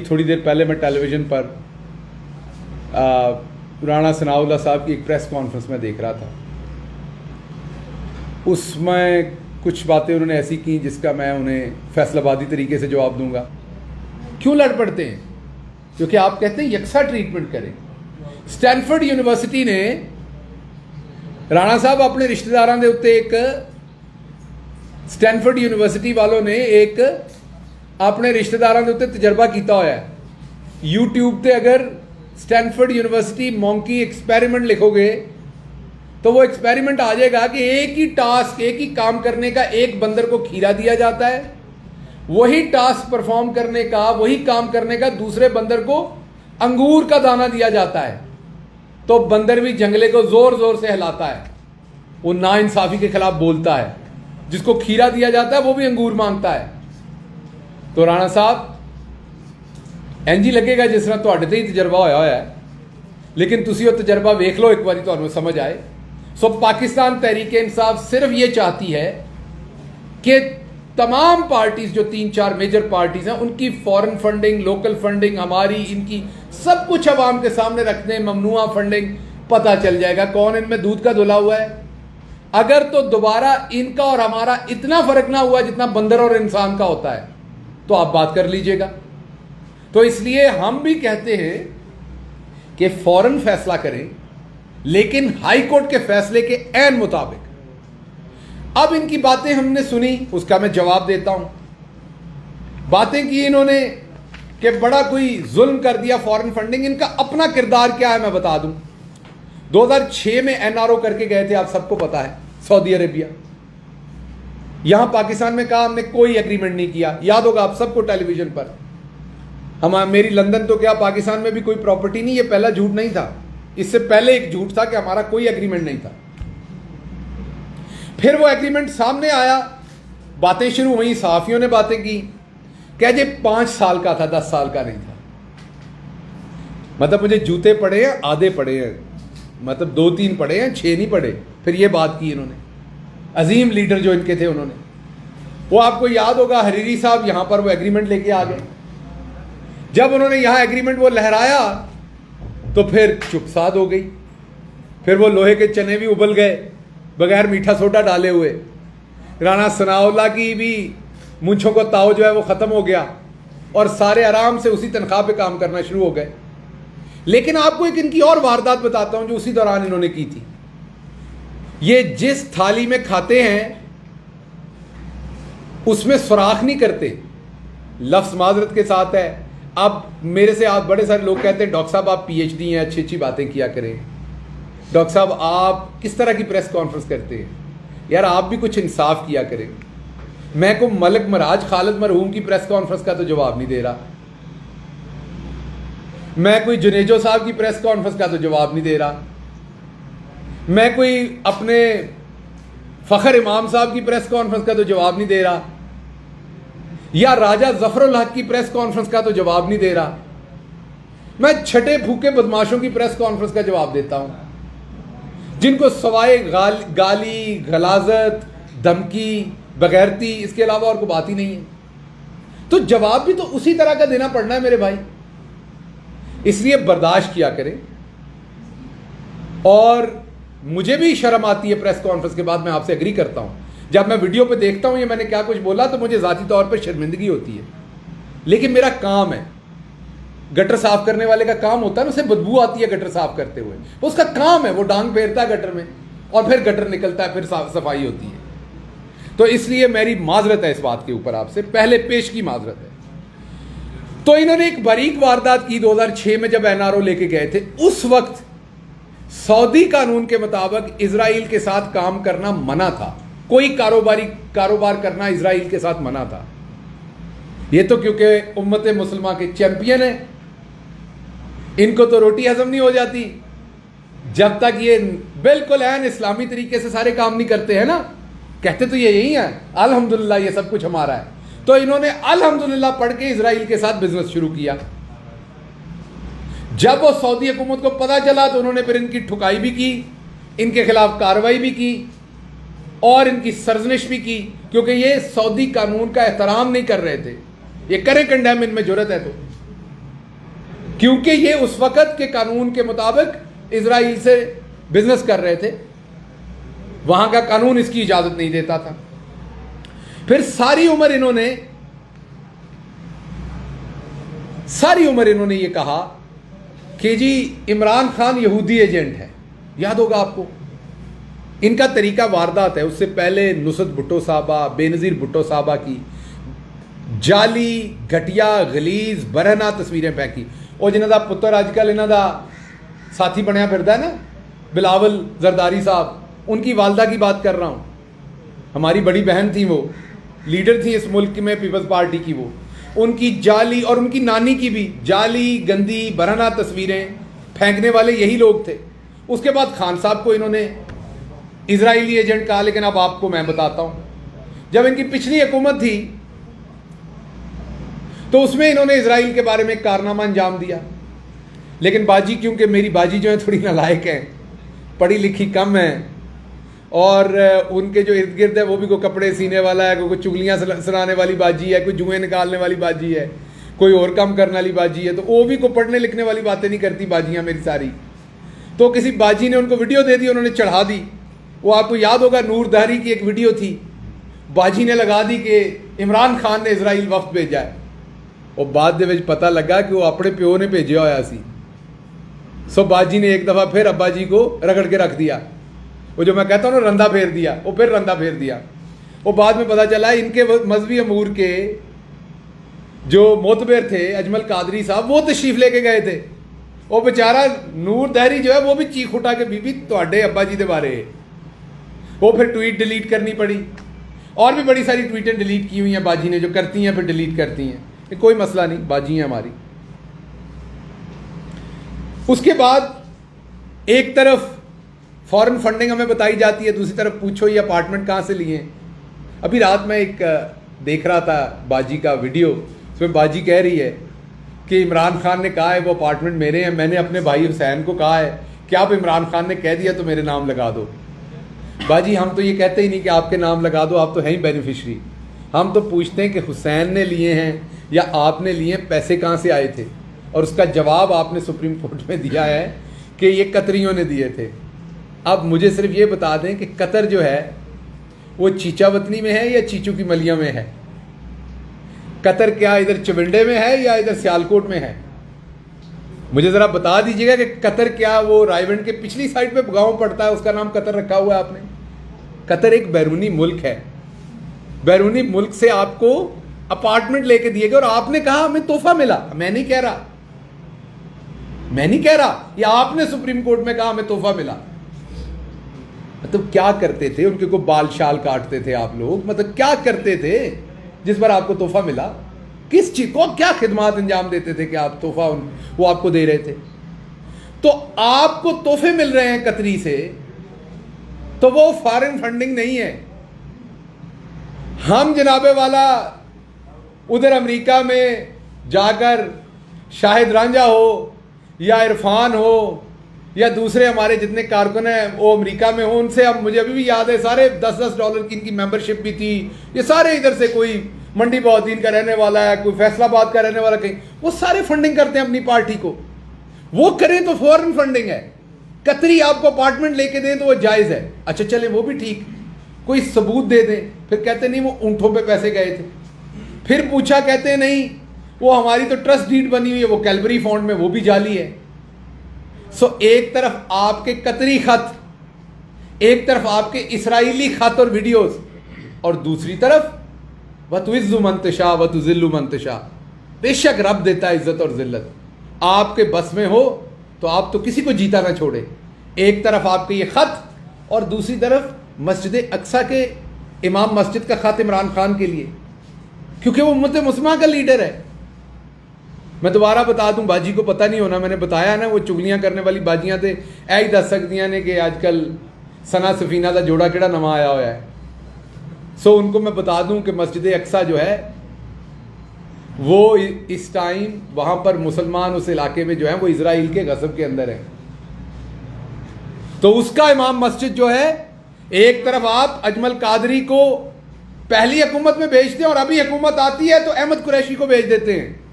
थोड़ी देर पहले मैं टेलीविज़न पर राणा सनाउल्लाह साहब की एक प्रेस कॉन्फ्रेंस में देख रहा था। उसमें कुछ बातें उन्होंने ऐसी की जिसका मैं उन्हें फैसलाबादी तरीके से जवाब दूंगा। क्यों लड़ पड़ते हैं? क्योंकि आप कहते हैं यकसा ट्रीटमेंट करें। स्टैनफोर्ड यूनिवर्सिटी ने राणा साहब अपने रिश्तेदारों के उत्ते एक स्टैनफोर्ड यूनिवर्सिटी वालों ने एक अपने रिश्तेदारों के उत्ते तजर्बा किया होया है। यूट्यूब पे अगर स्टैनफोर्ड यूनिवर्सिटी मॉन्की एक्सपेरिमेंट लिखोगे तो वो एक्सपेरिमेंट आ जाएगा कि एक ही टास्क, एक ही काम करने का एक बंदर को खीरा दिया जाता है, वही टास्क परफॉर्म करने का, वही काम करने का दूसरे बंदर को अंगूर का दाना दिया जाता है। तो बंदर भी जंगले को जोर जोर से हिलाता है, वो नाइंसाफी के खिलाफ बोलता है। जिसको खीरा दिया जाता है वो भी अंगूर मांगता है। तो राणा साहब इंज ही लगेगा जिस तरह तुहाडे ते ही तजर्बा होया होया है, लेकिन तुसी वो तजर्बा वेख लो एक बारी, तुहानू समझ आए। सो पाकिस्तान तहरीक इंसाफ सिर्फ ये चाहती है कि तमाम पार्टीज जो 3-4 मेजर पार्टीज हैं उनकी फॉरेन फंडिंग, लोकल फंडिंग, हमारी, इनकी सब कुछ अवाम के सामने रख दें। ममनुआ फंडिंग, पता चल जाएगा कौन इनमें दूध का धुला हुआ है। अगर तो दोबारा इनका और हमारा इतना फर्क ना हुआ जितना बंदर और इंसान का होता है तो आप बात कर लीजिएगा। तो इसलिए हम भी कहते हैं कि फौरन फैसला करें, लेकिन हाई कोर्ट के फैसले के ऐन मुताबिक। अब इनकी बातें हमने सुनी, उसका मैं जवाब देता हूं। बातें की इन्होंने कि बड़ा कोई जुल्म कर दिया फॉरेन फंडिंग। इनका अपना किरदार क्या है मैं बता दूं। 2006 में एनआरओ करके गए थे, आप सबको पता है, सऊदी अरेबिया। यहां पाकिस्तान में कहा हमने कोई एग्रीमेंट नहीं किया, याद होगा आप सबको टेलीविजन पर। मेरी लंदन तो क्या पाकिस्तान में भी कोई प्रॉपर्टी नहीं, ये पहला झूठ नहीं था। इससे पहले एक झूठ था कि हमारा कोई एग्रीमेंट नहीं था। फिर वो एग्रीमेंट सामने आया, बातें शुरू हुई, सहाफियों ने बातें की, कह जे 5 साल का था, 10 साल का नहीं था। मतलब मुझे जूते पड़े हैं, आधे पड़े हैं, मतलब 2-3 पड़े हैं, 6 नहीं पड़े। फिर ये बात की इन्होंने, अजीम लीडर जो इनके थे उन्होंने। वो आपको याद होगा, हरीरी साहब यहां पर वो एग्रीमेंट लेके आ गए। जब उन्होंने यहां एग्रीमेंट वो लहराया तो फिर चुपसाद हो गई। फिर वो लोहे के चने भी उबल गए बगैर मीठा सोडा डाले हुए। राणा सनाउल्लाह की भी मूंछों को ताव जो है वो ख़त्म हो गया और सारे आराम से उसी तनख्वाह पे काम करना शुरू हो गए। लेकिन आपको एक इनकी और वारदात बताता हूं जो उसी दौरान इन्होंने की थी। ये जिस थाली में खाते हैं उसमें सुराख नहीं करते, लफ्ज़ माजरत के साथ है। अब मेरे से आप बड़े सारे लोग कहते हैं डॉक्टर साहब आप पीएचडी हैं, अच्छी अच्छी बातें किया करें। डॉक्टर साहब आप किस तरह की प्रेस कॉन्फ्रेंस करते हैं? यार आप भी कुछ इंसाफ किया करें। मैं को मलिक मराज खालिद मरहूम की प्रेस कॉन्फ्रेंस का तो जवाब नहीं दे रहा, मैं कोई जुनेजो साहब की प्रेस कॉन्फ्रेंस का तो जवाब नहीं दे रहा, मैं कोई अपने फ़खर इमाम साहब की प्रेस कॉन्फ्रेंस का तो जवाब नहीं दे रहा, या राजा जफरुल हक की प्रेस कॉन्फ्रेंस का तो जवाब नहीं दे रहा। मैं छठे फूके बदमाशों की प्रेस कॉन्फ्रेंस का जवाब देता हूं, जिनको सवाए गाली, गलाजत, धमकी, बगैरती, इसके अलावा और कोई बात ही नहीं है। तो जवाब भी तो उसी तरह का देना पड़ना है मेरे भाई। इसलिए बर्दाश्त किया करें। और मुझे भी शर्म आती है प्रेस कॉन्फ्रेंस के बाद, मैं आपसे एग्री करता हूं। जब मैं वीडियो पे देखता हूं ये मैंने क्या कुछ बोला तो मुझे ज़ाती तौर पे शर्मिंदगी होती है, लेकिन मेरा काम है। गटर साफ करने वाले का काम होता है ना, उसे बदबू आती है गटर साफ करते हुए, उसका काम है, वो डांग फेरता है गटर में और फिर गटर निकलता है, फिर सफाई होती है। तो इसलिए मेरी माजरत है इस बात के ऊपर, आपसे पहले पेश की माजरत है। तो इन्होंने एक बारीक वारदात की 2006 में जब एनआरओ लेके गए थे। उस वक्त सऊदी कानून के मुताबिक इजराइल के साथ काम करना मना था, कोई कारोबार करना इजराइल के साथ मना था। ये तो क्योंकि उम्मत मुसलमा के चैंपियन है, इनको तो रोटी हजम नहीं हो जाती जब तक ये बिल्कुल ऐन इस्लामी तरीके से सारे काम नहीं करते हैं ना। कहते तो ये यही है अल्हम्दुलिल्लाह ये सब कुछ हमारा है। तो इन्होंने अल्हम्दुलिल्लाह पढ़ के इजराइल के साथ बिजनेस शुरू किया। जब वो सऊदी हुकूमत को पता चला तो उन्होंने फिर इनकी ठुकाई भी की, इनके खिलाफ कार्रवाई भी की और इनकी सरजनिश भी की, क्योंकि ये सऊदी कानून का एहतराम नहीं कर रहे थे। ये करें कंडेम, इनमें जुर्रत है तो। क्योंकि ये उस वक्त के कानून के मुताबिक इजराइल से बिजनेस कर रहे थे, वहां का कानून इसकी इजाजत नहीं देता था। फिर सारी उम्र इन्होंने ये कहा कि जी इमरान खान यहूदी एजेंट है। याद होगा आपको, इनका तरीका वारदात है। उससे पहले नुसरत भुट्टो साहबा, बेनज़ीर भुट्टो साहबा की जाली घटिया गलीज बरहना तस्वीरें फेंकी। और जिन्हों का पुत्र आजकल इन्हों का साथी बनया फिरदा है ना, बिलावल जरदारी साहब, उनकी वालदा की बात कर रहा हूँ। हमारी बड़ी बहन थी, वो लीडर थी इस मुल्क में पीपल्स पार्टी की। वो उनकी जाली और उनकी नानी की भी जाली गंदी बरहना तस्वीरें फेंकने वाले यही लोग थे। उसके बाद खान साहब को इन्होंने इजराइली एजेंट कहा। लेकिन अब आपको मैं बताता हूँ, जब इनकी पिछली हुकूमत थी तो उसमें इन्होंने इजराइल के बारे में एक कारनामा अंजाम दिया। लेकिन बाजी, क्योंकि मेरी बाजी जो है थोड़ी नालायक है, पढ़ी लिखी कम है, और उनके जो इर्द गिर्द है वो भी कोई कपड़े सीने वाला है, कोई चुगलियाँ सुनाने वाली बाजी है, कोई जुएं निकालने वाली बाजी है, कोई और काम करने वाली बाजी है। तो वो भी कोई पढ़ने लिखने वाली बातें नहीं करती बाजियाँ मेरी सारी। तो किसी बाजी ने उनको वीडियो दे दी, उन्होंने चढ़ा दी। वो आपको याद होगा, नूर दहरी की एक वीडियो थी, बाजी ने लगा दी कि इमरान खान ने इजराइल वफ्द भेजा है। और बाद दे विच पता लगा कि वो अपने प्यो ने भेजा होया सी। सो बाजी ने एक दफ़ा फिर अब्बा जी को रगड़ के रख दिया। वो जो मैं कहता हूँ ना, रंधा फेर दिया, वो फिर रंधा फेर दिया। वो बाद में पता चला इनके मजहबी अमूर के जो मोतबर थे अजमल कादरी साहब, वो तशरीफ लेके गए थे। वो बेचारा नूर दहरी जो है वो भी चीख उठा के बीबी तुहाडे अब्बा जी के बारे। वो फिर ट्वीट डिलीट करनी पड़ी। और भी बड़ी सारी ट्वीटें डिलीट की हुई हैं बाजी ने, जो करती हैं फिर डिलीट करती हैं। ये कोई मसला नहीं, बाजी है हमारी। उसके बाद एक तरफ फॉरेन फंडिंग हमें बताई जाती है, दूसरी तरफ पूछो ये अपार्टमेंट कहाँ से लिए। अभी रात में एक देख रहा था बाजी का वीडियो, उसमें बाजी कह रही है कि इमरान खान ने कहा है वो अपार्टमेंट मेरे हैं, मैंने अपने भाई हुसैन को कहा है कि आप इमरान खान ने कह दिया तो मेरे नाम लगा दो। बाजी हम तो ये कहते ही नहीं कि आपके नाम लगा दो, आप तो हैं ही बेनिफिशरी। हम तो पूछते हैं कि हुसैन ने लिए हैं या आपने लिए, पैसे कहाँ से आए थे। और उसका जवाब आपने सुप्रीम कोर्ट में दिया है कि ये कतरियों ने दिए थे। अब मुझे सिर्फ ये बता दें कि कतर जो है वो चीचावतनी में है या चीचू की मलिया में है। कतर क्या इधर चविंडे में है या इधर सियालकोट में है? मुझे ज़रा बता दीजिएगा कि कतर क्या वो रायवंड के पिछली साइड पे गांव पड़ता है, उसका नाम कतर रखा हुआ है आपने। कतर एक बैरूनी मुल्क है। बैरूनी मुल्क से आपको अपार्टमेंट लेके दिए गए और आपने कहा हमें तोहफा मिला। मैं नहीं कह रहा, या आपने सुप्रीम कोर्ट में कहा हमें तोहफा मिला। मतलब क्या करते थे? उनके को बाल शाल काटते थे आप लोग? मतलब क्या करते थे जिस पर आपको तोहफा मिला? किस चीज को, क्या खिदमत अंजाम देते थे कि आप तोहफा वो आपको दे रहे थे? तो आपको तोहफे मिल रहे हैं कतरी से, तो वो फॉरेन फंडिंग नहीं है। हम जनाबे वाला उधर अमेरिका में जाकर शाहिद रांझा हो या इरफान हो या दूसरे हमारे जितने कारकुन हैं वो अमेरिका में हो, उनसे अब मुझे अभी भी याद है सारे $10 की इनकी मेंबरशिप भी थी। ये सारे इधर से, कोई मंडी बहाउद्दीन का रहने वाला है, कोई फैसलाबाद का रहने वाला, कहीं वो सारे फंडिंग करते हैं अपनी पार्टी को। वो करें तो फॉरेन फंडिंग है। कतरी आपको अपार्टमेंट लेके दें तो वो जायज़ है। अच्छा चले वो भी ठीक, कोई सबूत दे दें। फिर कहते नहीं वो ऊँटों पे पैसे गए थे। फिर पूछा, कहते नहीं वो हमारी तो ट्रस्ट डीड बनी हुई है, वो कैलबरी फंड में, वो भी जाली है। सो एक तरफ आपके कतरी खत, एक तरफ आपके इसराइली खत और वीडियोस, और दूसरी तरफ वतुइज़्ज़ु मन तशा वतुज़िल्लु मन तशा। बेशक रब देता है इज्जत और जिल्लत, आपके बस में हो तो आप तो किसी को जीता ना छोड़े। एक तरफ आपके ये खत और दूसरी तरफ मस्जिद अक्सा के इमाम मस्जिद का खत इमरान खान के लिए, क्योंकि वो उम्मत मुस्लिमा का लीडर है। मैं दोबारा बता दूं, बाजी को पता नहीं होना, मैंने बताया ना वो चुगलियां करने वाली बाजियां थे ऐ ही दस सकदियां ने कि आजकल सना सफीना का जोड़ा केड़ा नवा आया हुआ है। सो उनको मैं बता दूं कि मस्जिद अक्सा जो है वो इस टाइम वहां पर मुसलमान उस इलाके में जो है वो इजराइल के गज़ब के अंदर है। तो उसका इमाम मस्जिद जो है, एक तरफ आप अजमल कादरी को पहली हुकूमत में भेजते हैं और अभी हुकूमत आती है तो अहमद कुरैशी को भेज देते हैं।